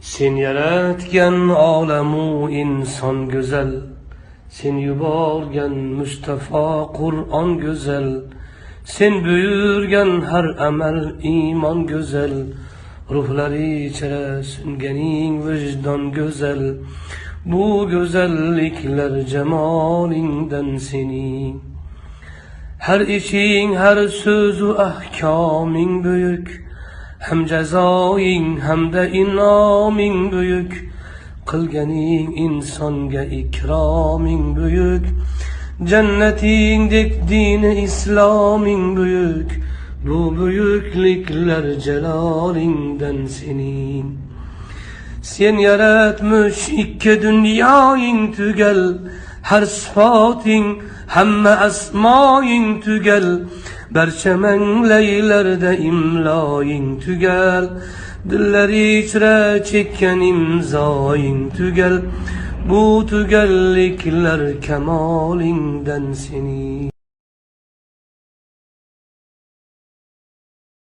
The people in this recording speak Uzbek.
Sen yaratgan olamu inson go'zal, sen yuborgan Mustafa Qur'on go'zal, sen buyurgan har amal iymon go'zal, ruhlari ichra sunganing vijdon go'zal. Bu go'zalliklar jamolingdan sening. Har ishing, har so'zu ahkoming buyuk, hem jazoing hamda inoming buyuk. Qilganing insonga ikroming buyuk, jannatingdek dini isloming buyuk. Bu buyukliklar jalolingdan sening. Sen yaratmış ikki dunyoing tugal, har sifating hamma asmoing tugal. Barcha manglaylarda imloing tugal, dillar ichra chekkan imzoing tugal. Bu tugalliklar kamolingdan sening.